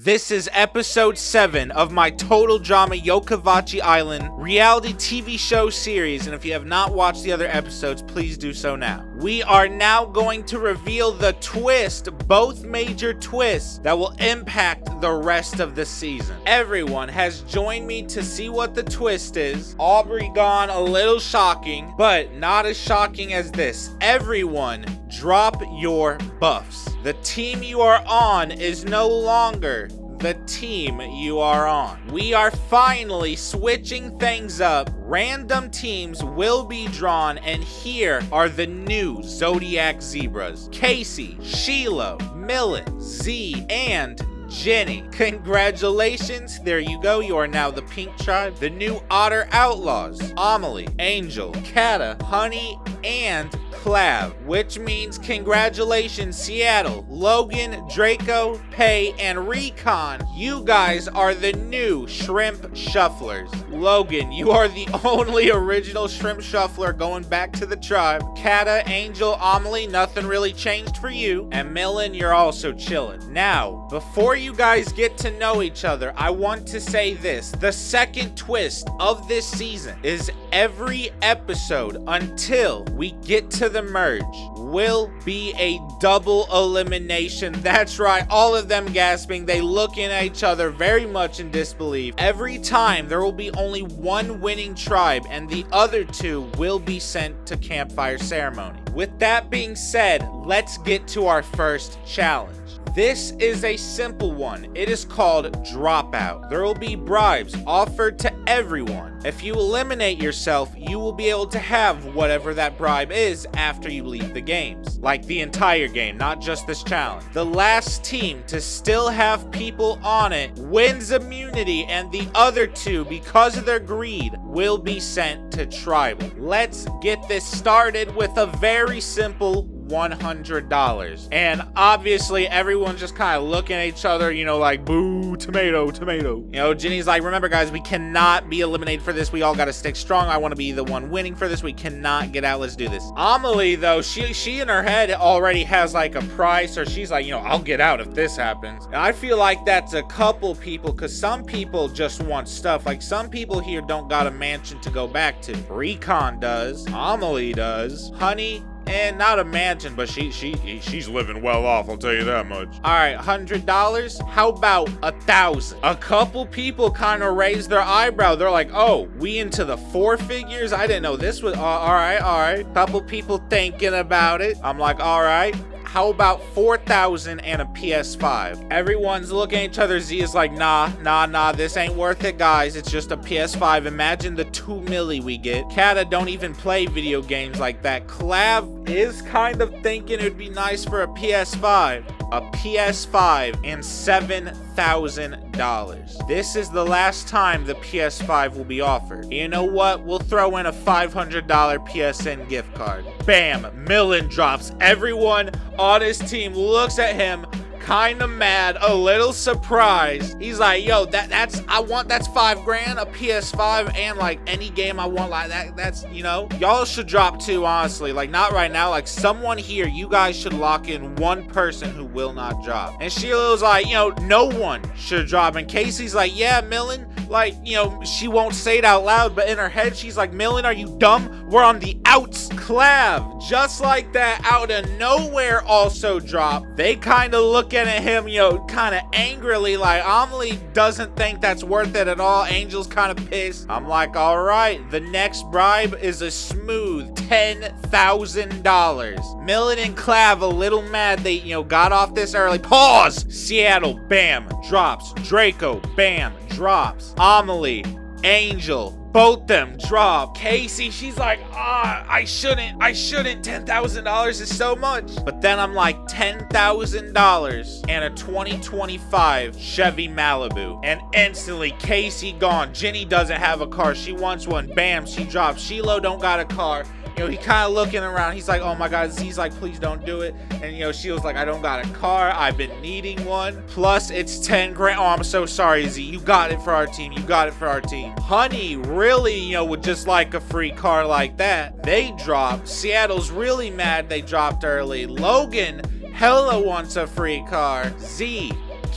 This is episode 7 of my total drama YOKAVACHI Island reality TV show series, and if you have not watched the other episodes, please do so now. We are now going to reveal the twist, both major twists, that will impact the rest of the season. Everyone has joined me to see what the twist is. Aubrey gone, a little shocking, but not as shocking as this. Everyone, drop your buffs. The team you are on is no longer the team you are on. We are finally switching things up. Random teams will be drawn, and here are the new Zodiac Zebras: Casey, Sheila, Millen, Z, and Jenny. Congratulations, there you go, you are now the Pink Tribe. The new Otter Outlaws: Amelie, Angel, Kata, Honey, and Clav, which means congratulations Seattle, Logan, Draco, Pay, and Recon. You guys are the new Shrimp Shufflers. Logan, you are the only original Shrimp Shuffler going back to the tribe. Kata, Angel, Amelie, nothing really changed for you. And Millen, you're also chilling. Now, before you guys get to know each other, I want to say this. The second twist of this season is every episode until we get to the merge will be a double elimination. That's right, all of them gasping. They looking at each other very much in disbelief. Every time there will be only one winning tribe, and the other two will be sent to campfire ceremony. With that being said, let's get to our first challenge. This is a simple one. It is called Dropout. There will be bribes offered to everyone. If you eliminate yourself, you will be able to have whatever that bribe is after you leave the games. Like the entire game, not just this challenge. The last team to still have people on it wins immunity, and the other two, because of their greed, will be sent to tribal. Let's get this started with a very simple $100. And obviously everyone's just kind of looking at each other, you know, like, boo, tomato, tomato. You know, Jenny's like, remember guys, we cannot be eliminated for this. We all got to stick strong. I want to be the one winning for this. We cannot get out. Let's do this. Amelie, though, she in her head already has like a price, or she's like, you know, I'll get out if this happens. And I feel like that's a couple people, because some people just want stuff. Like, some people here don't got a mansion to go back to. Recon does. Amelie does. Honey, and not a mansion, but she's living well off, I'll tell you that much. All right, $100. How about 1,000? A couple people kind of raised their eyebrow. They're like, oh, we into the 4 figures? I didn't know this was, all right. Couple people thinking about it. I'm like, all right. How about 4,000 and a PS5? Everyone's looking at each other. Z is like, nah, this ain't worth it, guys. It's just a PS5. Imagine the 2 milli we get. Kata don't even play video games like that. Clav is kind of thinking it would be nice for a PS5. A PS5 and $7,000. This is the last time the PS5 will be offered. You know what? We'll throw in a $500 PSN gift card. Bam! Millen drops. Everyone on his team looks at him, kind of mad, a little surprised. He's like, yo, that's $5 grand, a PS5, and like any game I want like that. That's, you know, y'all should drop too, honestly. Like, not right now. Like, someone here, you guys should lock in one person who will not drop. And Sheila's like, you know, no one should drop. And Casey's like, yeah, Millen, like, you know, she won't say it out loud, but in her head, she's like, Millen, are you dumb? We're on the outs. Clav, just like that, out of nowhere, also dropped. They kind of look at him, you know, kind of angrily, like, Amelie doesn't think that's worth it at all. Angel's kind of pissed. I'm like, all right, the next bribe is a smooth $10,000. Millen and Clav a little mad. They, you know, got off this early. Pause. Seattle, bam, drops. Draco, bam, drops. Amelie, Angel, both them drop. Casey, she's like, I shouldn't. $10,000 is so much. But then I'm like, $10,000 and a 2025 Chevy Malibu. And instantly, Casey gone. Jenny doesn't have a car. She wants one. Bam, she drops. Sheila don't got a car. You know, he kind of looking around. He's like, oh my God. He's like, please don't do it. And, you know, she was like, I don't got a car. I've been needing one. Plus, it's 10 grand. Oh, I'm so sorry, Z. You got it for our team. Honey really, you know, would just like a free car like that. They dropped. Seattle's really mad they dropped early. Logan hella wants a free car. Z,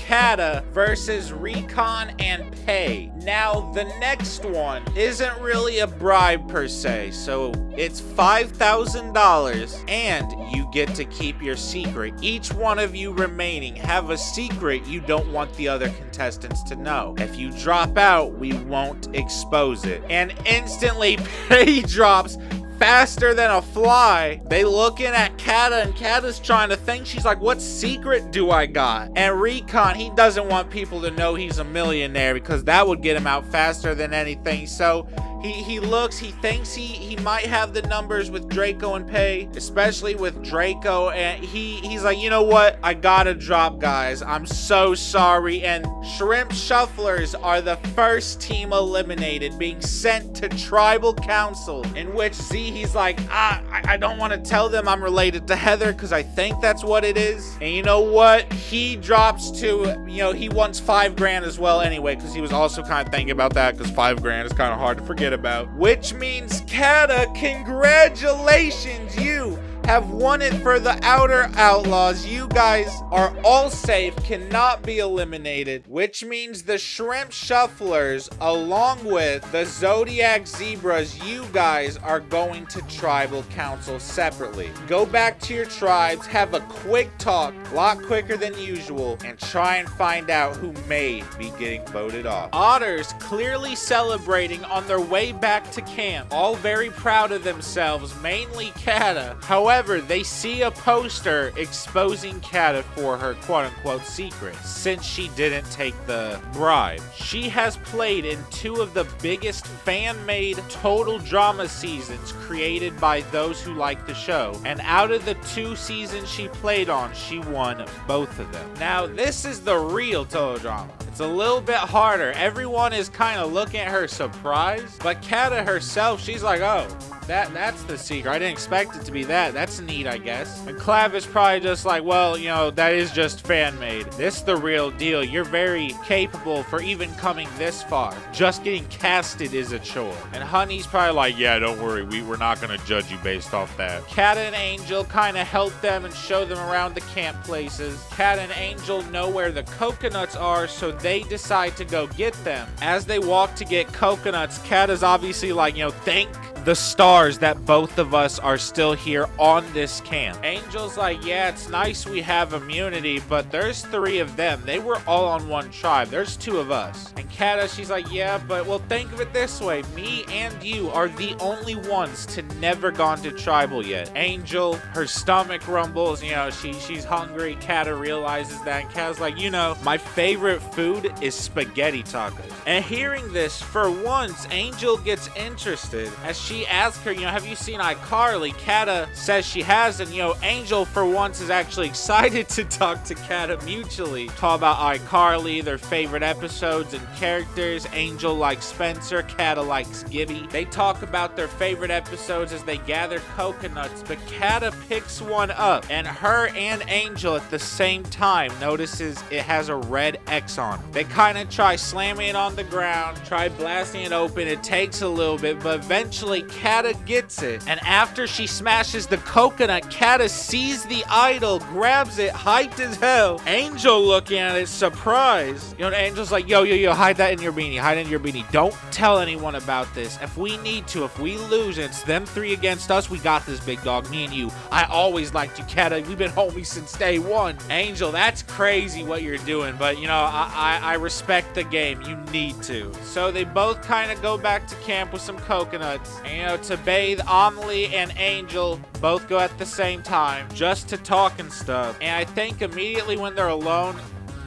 Kata versus Recon and Pay. Now, the next one isn't really a bribe per se, so it's $5,000 and you get to keep your secret. Each one of you remaining have a secret you don't want the other contestants to know. If you drop out, we won't expose it. And instantly, Pay drops faster than a fly. They looking at Kata, and Kata's trying to think. She's like, what secret do I got? And Recon, he doesn't want people to know he's a millionaire because that would get him out faster than anything. So he looks, he thinks he might have the numbers with Draco and Pay, especially with Draco, and he's like, you know what? I gotta drop, guys. I'm so sorry. And Shrimp Shufflers are the first team eliminated, being sent to Tribal Council, in which Z, he's like, I don't want to tell them I'm related to Heather because I think that's what it is. And you know what? He drops to, he wants $5,000 as well anyway, because he was also kind of thinking about that, because $5,000 is kind of hard to forget about. Which means, Kata, congratulations, you have won it for the Outer Outlaws. You guys are all safe, cannot be eliminated, which means the Shrimp Shufflers, along with the Zodiac Zebras, you guys are going to Tribal Council separately. Go back to your tribes, have a quick talk, a lot quicker than usual, and try and find out who may be getting voted off. Otters clearly celebrating on their way back to camp, all very proud of themselves, mainly Kata. However, they see a poster exposing Kata for her quote-unquote secret, since she didn't take the bribe. She has played in 2 of the biggest fan-made total drama seasons created by those who like the show, and out of the 2 seasons she played on, she won both of them. Now, this is the real total drama. It's a little bit harder. Everyone is kind of looking at her surprised, but Kata herself, she's like, oh, that's the secret. I didn't expect it to be that. That's neat, I guess. And Clav is probably just like, well, that is just fan-made. This is the real deal. You're very capable for even coming this far. Just getting casted is a chore. And Honey's probably like, yeah, don't worry. We're not going to judge you based off that. Kata and Angel kind of help them and show them around the camp places. Kata and Angel know where the coconuts are, so they decide to go get them. As they walk to get coconuts, Kata's obviously like, thank the stars that both of us are still here on this camp. Angel's like, yeah, it's nice we have immunity, but there's 3 of them. They were all on one tribe. There's 2 of us. And Kata, she's like, yeah, but well, think of it this way. Me and you are the only ones to never gone to tribal yet. Angel, her stomach rumbles, she's hungry. Kata realizes that, and Kata's like, my favorite food is spaghetti tacos. And hearing this, for once, Angel gets interested as she asks her, have you seen iCarly? Kata says she has, and Angel for once is actually excited to talk to Kata mutually. Talk about iCarly, their favorite episodes and characters. Angel likes Spencer, Kata likes Gibby. They talk about their favorite episodes as they gather coconuts, but Kata picks one up, and her and Angel at the same time notices it has a red X on it. They kind of try slamming it on the ground, try blasting it open. It takes a little bit, but eventually Kata gets it, and after she smashes the coconut, Kata sees the idol, grabs it, hyped as hell. Angel looking at it, surprised. Angel's like, yo, hide that in your beanie, don't tell anyone about this. If we need to, if we lose, and it's them 3 against us, we got this, big dog, me and you. I always liked you, Kata, we've been homies since day 1. Angel, that's crazy what you're doing, but I respect the game, you need to. So they both kind of go back to camp with some coconuts, and to bathe. Amelie and Angel both go at the same time just to talk and stuff. And I think immediately when they're alone,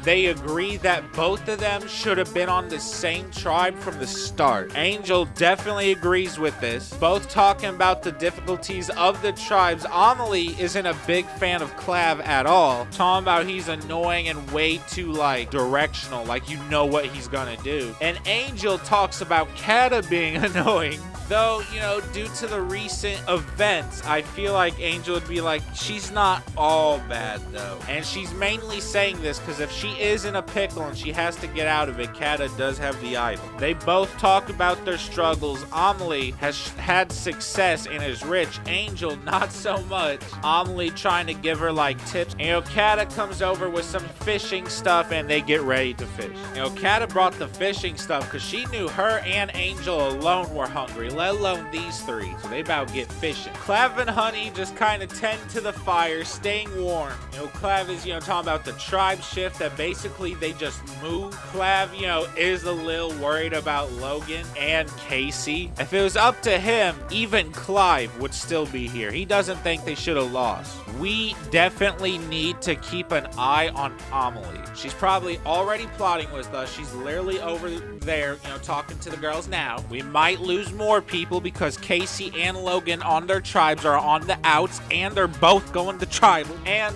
they agree that both of them should have been on the same tribe from the start. Angel definitely agrees with this. Both talking about the difficulties of the tribes. Amelie isn't a big fan of Clav at all. Talking about he's annoying and way too directional, like what he's gonna do. And Angel talks about Kata being annoying. Though, you know, due to the recent events, I feel like Angel would be like, she's not all bad though. And she's mainly saying this because if she is in a pickle and she has to get out of it, Kata does have the idol. They both talk about their struggles. Amelie has had success and is rich. Angel, not so much. Amelie trying to give her like tips. And, you know, Kata comes over with some fishing stuff and they get ready to fish. You know, Kata brought the fishing stuff because she knew her and Angel alone were hungry, let alone these three. So they about to get fishing. Clav and Honey just kind of tend to the fire, staying warm. You know, Clav is, you know, talking about the tribe shift that basically they just move. Clav, you know, is a little worried about Logan and Casey. If it was up to him, even Clive would still be here. He doesn't think they should have lost. We definitely need to keep an eye on Amelie. She's probably already plotting with us. She's literally over there, you know, talking to the girls now. We might lose more people because Casey and Logan on their tribes are on the outs and they're both going to tribal. And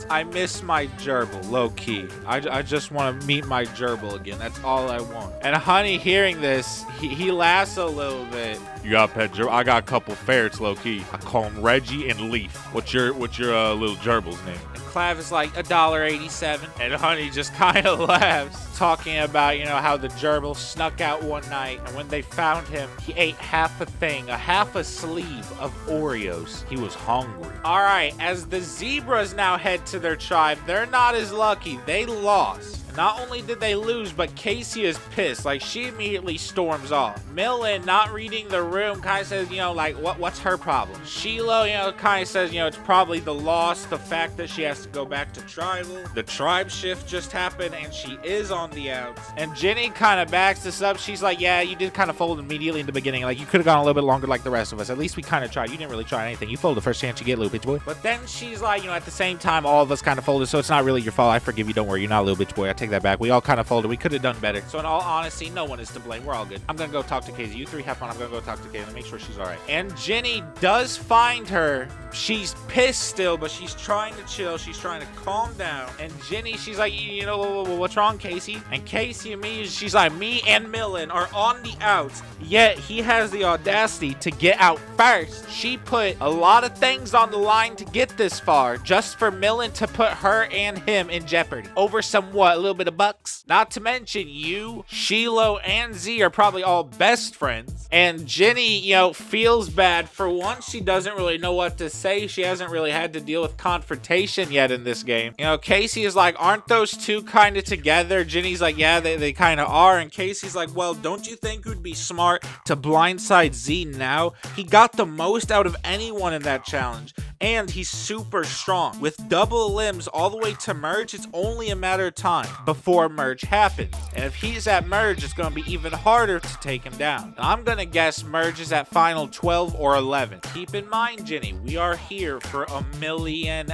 I miss my gerbil, low-key. I just want to meet my gerbil again. That's all I want. And Honey, hearing this, he laughs a little bit. You got a pet gerbil? I got a couple ferrets, low-key. I call them Reggie and Leaf. What's your little gerbil's name? And Clav is like $1.87. And Honey just kind of laughs, talking about, you know, how the gerbil snuck out one night. And when they found him, he ate half a sleeve of Oreos. He was hungry. All right, as the zebras now head to their tribe, they're not as lucky. They lost. Not only did they lose, but Casey is pissed. Like, she immediately storms off. Millen, not reading the room, kind of says, you know, like, what's her problem? Sheila, you know, kind of says, you know, it's probably the loss, the fact that she has to go back to tribal. The tribe shift just happened, and she is on the outs. And Jenny kind of backs this up. She's like, yeah, you did kind of fold immediately in the beginning. Like, you could have gone a little bit longer like the rest of us. At least we kind of tried. You didn't really try anything. You folded the first chance you get, little bitch boy. But then she's like, you know, at the same time, all of us kind of folded, so it's not really your fault. I forgive you. Don't worry. You're not a little bitch boy. I take that back. We all kind of folded. We could have done better. So in all honesty, no one is to blame. We're all good. I'm gonna go talk to Casey. You three have fun. I'm gonna go talk to Casey. Make sure she's all right. And Jenny does find her. She's pissed still, but she's trying to chill. She's trying to calm down. And Jenny, she's like, you know, what's wrong, Casey? And Casey immediately, she's like, me and Millen are on the outs, yet he has the audacity to get out first. She put a lot of things on the line to get this far, just for Millen to put her and him in jeopardy. Over some what? A little bit of bucks? Not to mention you, Shiloh, and Z are probably all best friends. And Jenny, you know, feels bad. For once, she doesn't really know what to say. She hasn't really had to deal with confrontation yet in this game. You know, Casey is like, aren't those two kind of together? Jenny's like, yeah, they kind of are. And Casey's like, well, don't you think it would be smart to blindside Z now? He got the most out of anyone in that challenge. And he's super strong. With double limbs all the way to merge, it's only a matter of time before merge happens. And if he's at merge, it's going to be even harder to take him down. I'm going to guess merge is at final 12 or 11. Keep in mind, Jenny, we are here for $1 million.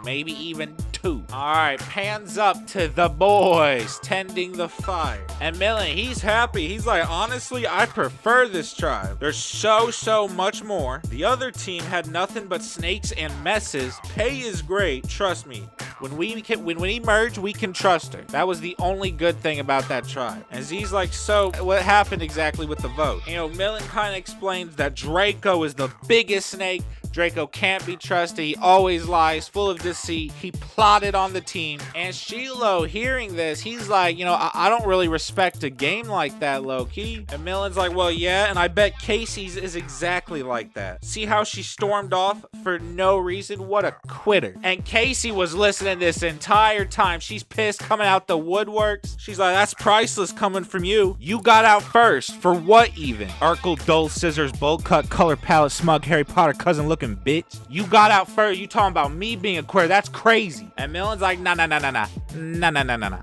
Maybe even 2. All right, pans up to the boys tending the fire. And Millen, he's happy. He's like, honestly, I prefer this tribe. There's so much more. The other team had nothing but snakes and messes. Pay is great, trust me. When we merge, we can trust her. That was the only good thing about that tribe. And Z's like, so what happened exactly with the vote? You know, Millen kind of explains that Draco is the biggest snake. Draco can't be trusted. He always lies, full of deceit. He plotted on the team. And Shiloh, hearing this, he's like, you know, I don't really respect a game like that, low-key. And Millen's like, well, yeah, and I bet Casey's is exactly like that. See how she stormed off for no reason? What a quitter. And Casey was listening this entire time. She's pissed, coming out the woodworks. She's like, that's priceless coming from you. You got out first. For what even? Urkel, dull scissors, bowl cut, color palette, smug Harry Potter cousin looking bitch. You got out first. You talking about me being a quitter? That's crazy. And Millen's like, nah.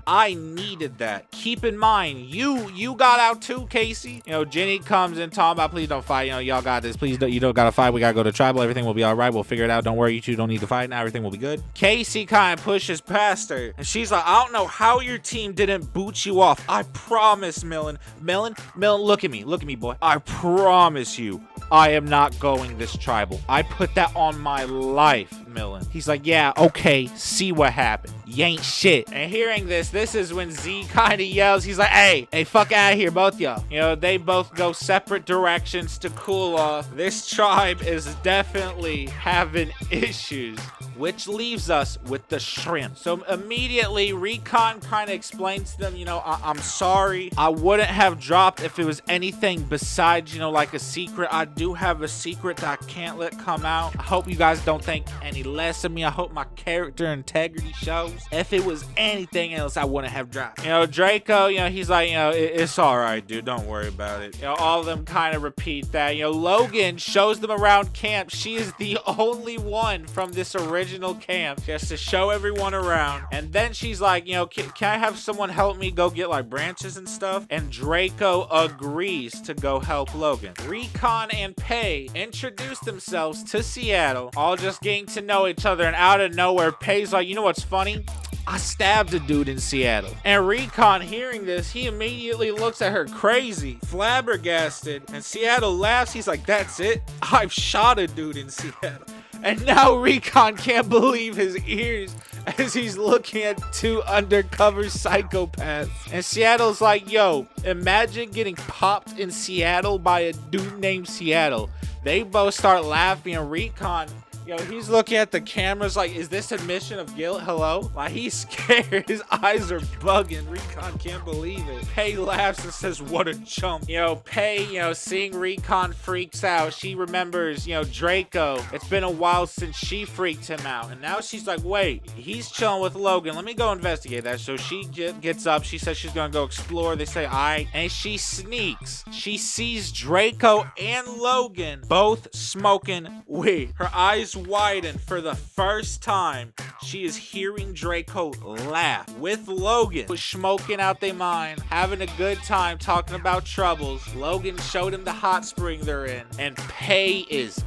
I needed that. Keep in mind, you got out too, Casey. You know, Jenny comes in talking about, please don't fight. You know, y'all got this. Please don't, you don't gotta fight. We gotta go to tribal. Everything will be all right. We'll figure it out. Don't worry. You two don't need to fight now. Everything will be good. Casey kind of pushes past her, and she's like, I don't know how your team didn't boot you off. I promise, Millen, look at me, boy. I promise you, I am not going this tribal. I put that on my life, Millen. He's like, yeah, okay, see what happened. You ain't shit. And hearing this is when Z kind of yells. He's like, hey, fuck out of here, both y'all. You know, they both go separate directions to cool off. This tribe is definitely having issues. Which leaves us with the shrimp. So immediately, Recon kind of explains to them, you know, I'm sorry. I wouldn't have dropped if it was anything besides, you know, like a secret. I do have a secret that I can't let come out. I hope you guys don't think any less of me. I hope my character integrity shows. If it was anything else, I wouldn't have dropped. You know, Draco, you know, he's like, you know, it's all right, dude. Don't worry about it. You know, all of them kind of repeat that. You know, Logan shows them around camp. She is the only one from this original camp. She has to show everyone around. And then she's like, you know, can I have someone help me go get like branches and stuff? And Draco agrees to go help Logan. Recon and Pei introduce themselves to Seattle, all just getting to know each other. And out of nowhere, Pei's like, you know what's funny? I stabbed a dude in Seattle. And Recon, hearing this, he immediately looks at her crazy, flabbergasted, and Seattle laughs. He's like, that's it? I've shot a dude in Seattle. And now Recon can't believe his ears as he's looking at two undercover psychopaths. And Seattle's like, yo, imagine getting popped in Seattle by a dude named Seattle. They both start laughing, and Recon, yo, he's looking at the cameras like, is this admission of guilt? Hello? Like, he's scared. His eyes are bugging. Recon can't believe it. Pei laughs and says, what a chump. You know, Pei, you know, seeing Recon freaks out. She remembers, you know, Draco. It's been a while since she freaked him out. And now she's like, wait, he's chilling with Logan. Let me go investigate that. So she gets up. She says she's going to go explore. They say, all right. And she sneaks. She sees Draco and Logan both smoking weed. Her eyes widen. For the first time, she is hearing Draco laugh with Logan, who's smoking out their mind, having a good time, talking about troubles. Logan showed him the hot spring they're in, and Pei is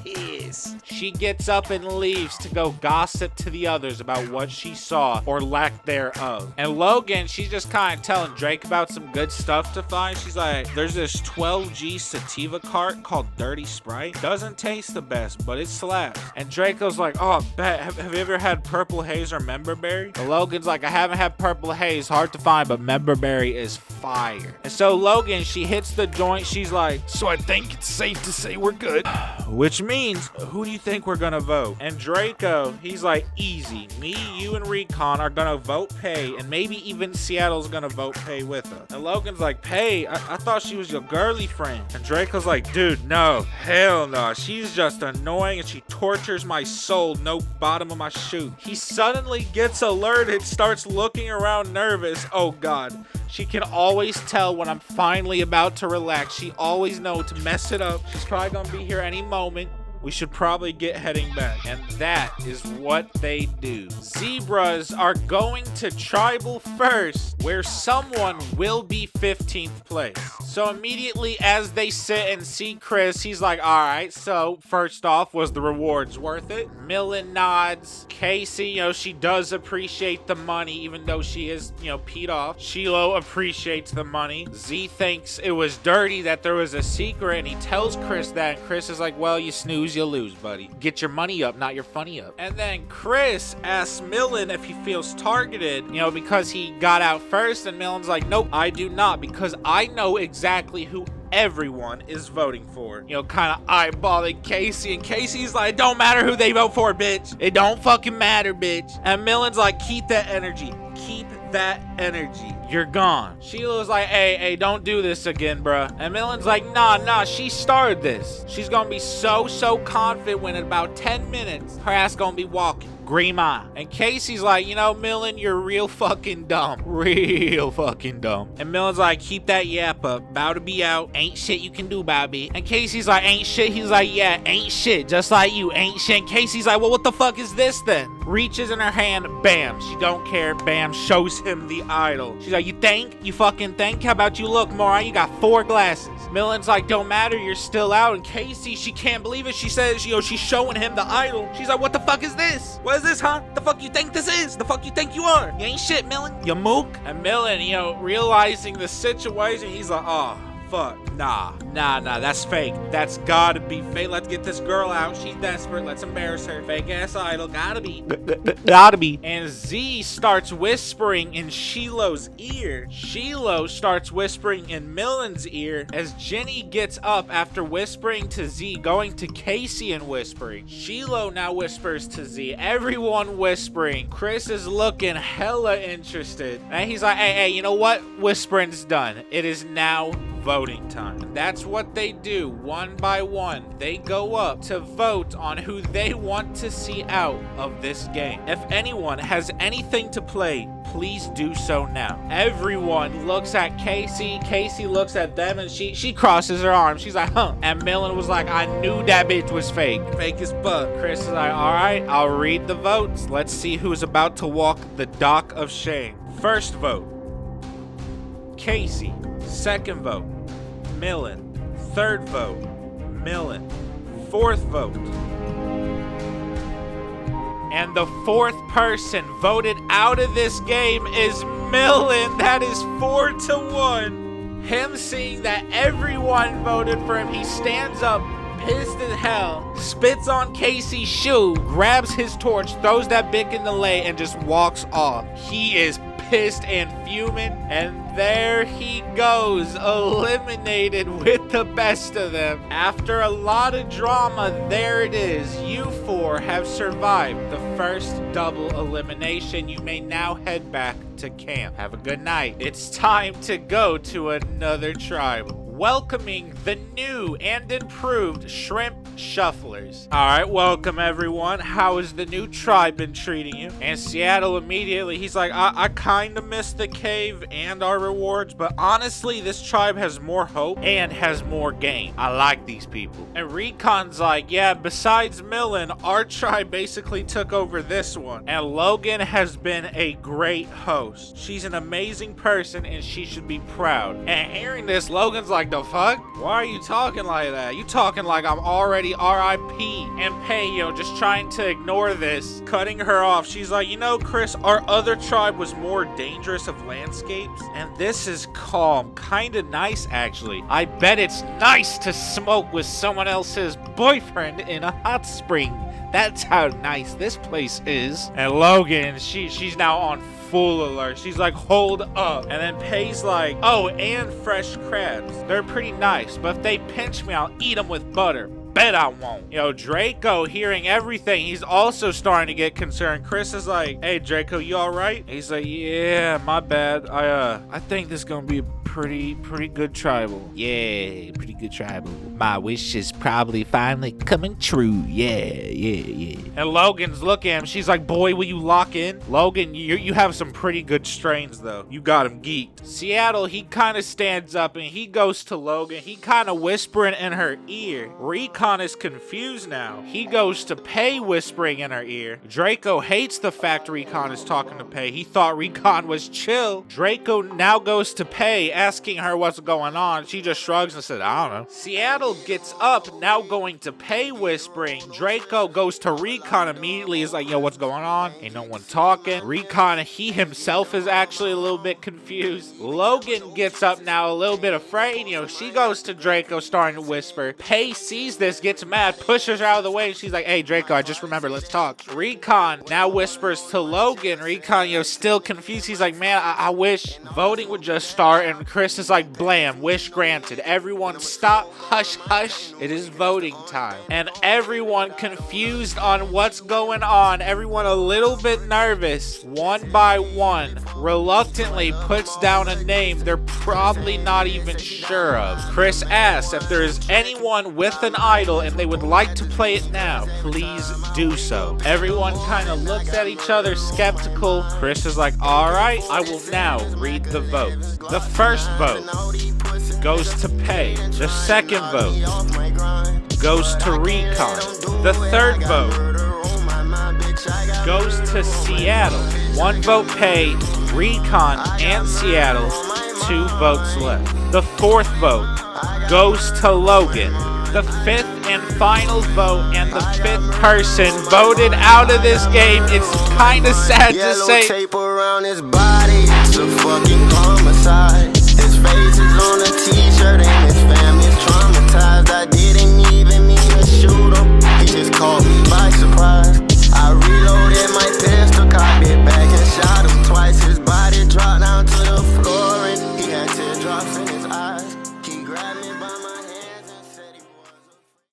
pissed. She gets up and leaves to go gossip to the others about what she saw, or lack thereof. And Logan, she's just kind of telling Drake about some good stuff to find. She's like, there's this 12G sativa cart called Dirty Sprite. Doesn't taste the best, but it slaps. And Draco's like, oh, bet. Have you ever had Purple Haze or Memberberry? And Logan's like, I haven't had Purple Haze. Hard to find, but Memberberry is fire. And so Logan, she hits the joint. She's like, so I think it's safe to say we're good. Which means, who do you think we're gonna vote? And Draco, he's like, easy. Me, you, and Recon are gonna vote Pei, and maybe even Seattle's gonna vote Pei with us. And Logan's like, Pei, I thought she was your girly friend. And Draco's like, dude, no, hell no. She's just annoying and she tortures my soul, no bottom of my shoe. He suddenly gets alerted, starts looking around nervous. Oh God. She can always tell when I'm finally about to relax. She always knows to mess it up. She's probably gonna be here any moment. We should probably get heading back. And that is what they do. Zebras are going to tribal first, where someone will be 15th place. So immediately as they sit and see Chris, he's like, all right, so first off, was the rewards worth it? Millen nods. Casey, you know, she does appreciate the money, even though she is, you know, peed off. Shiloh appreciates the money. Z thinks it was dirty that there was a secret, and he tells Chris that, and Chris is like, well, you snooze, you lose, buddy. Get your money up, not your funny up. And then Chris asks Millen if he feels targeted, you know, because he got out first, and Millen's like, nope, I do not, because I know exactly who everyone is voting for. You know, kind of eyeballing Casey, and Casey's like, it don't matter who they vote for, bitch. It don't fucking matter, bitch. And Millen's like, keep that energy. Keep that energy. You're gone. Sheila's like, hey, don't do this again, bruh. And Millen's like, nah, she started this. She's gonna be so confident when in about 10 minutes, her ass gonna be walking. Grima. And Casey's like, you know, Millen, you're real fucking dumb. Real fucking dumb. And Millen's like, keep that yap up. About to be out. Ain't shit you can do, Bobby. And Casey's like, ain't shit. He's like, yeah, ain't shit. Just like you, ain't shit. And Casey's like, well, what the fuck is this then? Reaches in her hand, bam. She don't care, bam. Shows him the idol. She's like, you think? You fucking think? How about you look, moron? You got 4 glasses. Millen's like, don't matter, you're still out. And Casey, she can't believe it. She says, you know, she's showing him the idol. She's like, what the fuck is this? What is this, huh? The fuck you think this is? The fuck you think you are? You ain't shit, Millen. You mook. And Millen, you know, realizing the situation, he's like, oh, fuck? Nah, that's fake. That's gotta be fake. Let's get this girl out. She's desperate. Let's embarrass her. Fake ass idol. Gotta be. Gotta be. And Z starts whispering in Shiloh's ear. Shiloh starts whispering in Millen's ear as Jenny gets up after whispering to Z, going to Casey and whispering. Shiloh now whispers to Z. Everyone whispering. Chris is looking hella interested. And he's like, hey, you know what? Whispering's done. It is now voting time. That's what they do one by one. They go up to vote on who they want to see out of this game. If anyone has anything to play, please do so now. Everyone looks at Casey. Casey looks at them and she crosses her arms. She's like, huh. And Millen was like, I knew that bitch was fake. Fake as fuck. Chris is like, all right, I'll read the votes. Let's see who's about to walk the dock of shame. First vote, Casey. Second vote, Millen. Third vote, Millen. Fourth vote. And the fourth person voted out of this game is Millen. That is 4-1. Him seeing that everyone voted for him, he stands up, pissed as hell, spits on Casey's shoe, grabs his torch, throws that bic in the lake, and just walks off. He is pissed and fuming, and there he goes, eliminated with the best of them. After a lot of drama, there it is. You four have survived the first double elimination. You may now head back to camp. Have a good night. It's time to go to another tribe, welcoming the new and improved Shrimp Shufflers. Alright, welcome everyone. How has the new tribe been treating you? And Seattle immediately, he's like, I kinda missed the cave and our rewards, but honestly, this tribe has more hope and has more game. I like these people. And Recon's like, yeah, besides Millen, our tribe basically took over this one. And Logan has been a great host. She's an amazing person and she should be proud. And hearing this, Logan's like, the fuck? Why are you talking like that? You talking like I'm already RIP. And Pei, just trying to ignore this, cutting her off. She's like, you know, Chris, our other tribe was more dangerous of landscapes, and this is calm. Kinda nice, actually. I bet it's nice to smoke with someone else's boyfriend in a hot spring. That's how nice this place is. And Logan, she's now on full alert. She's like, hold up. And then Pei's like, oh, and fresh crabs. They're pretty nice, but if they pinch me, I'll eat them with butter. Bet I won't. Draco, hearing everything, he's also starting to get concerned. Chris is like, hey, Draco, you all right? He's like, yeah, my bad. I think this is gonna be a pretty good tribal. Yeah, pretty good tribal. My wish is probably finally coming true. Yeah. And Logan's looking at him. She's like, boy, will you lock in? Logan, you have some pretty good strains, though. You got him geeked. Seattle, he kind of stands up and he goes to Logan. He kind of whispering in her ear. Recon is confused now. He goes to Pei, whispering in her ear. Draco hates the fact Recon is talking to Pei. He thought Recon was chill. Draco now goes to Pei, asking her what's going on. She just shrugs and said, I don't know. Seattle gets up, now going to Pei, whispering. Draco goes to Recon immediately. Is like, yo, what's going on? Ain't no one talking. Recon, he himself is actually a little bit confused. Logan gets up now, a little bit afraid. She goes to Draco, starting to whisper. Pei sees this, gets mad, pushes her out of the way. She's like, hey, Draco, I just remembered, let's talk. Recon now whispers to Logan. Recon, still confused. He's like, man, I wish voting would just start. And Chris is like, blam, wish granted. Everyone stop, hush, hush. It is voting time. And everyone confused on what's going on. Everyone a little bit nervous. One by one, reluctantly puts down a name they're probably not even sure of. Chris asks if there is anyone with an idol and they would like to play it now. Please do so. Everyone kind of looks at each other skeptical. Chris is like, all right, I will now read the votes. The first vote goes to Pei. The second vote goes to Recon. The third vote goes to Seattle. One vote Pei, Recon, and Seattle. 2 votes left. The fourth vote goes to Logan. The fifth and final vote, and the fifth person voted out of this game. It's kind of sad to say. Tape around his body, it's a fucking homicide.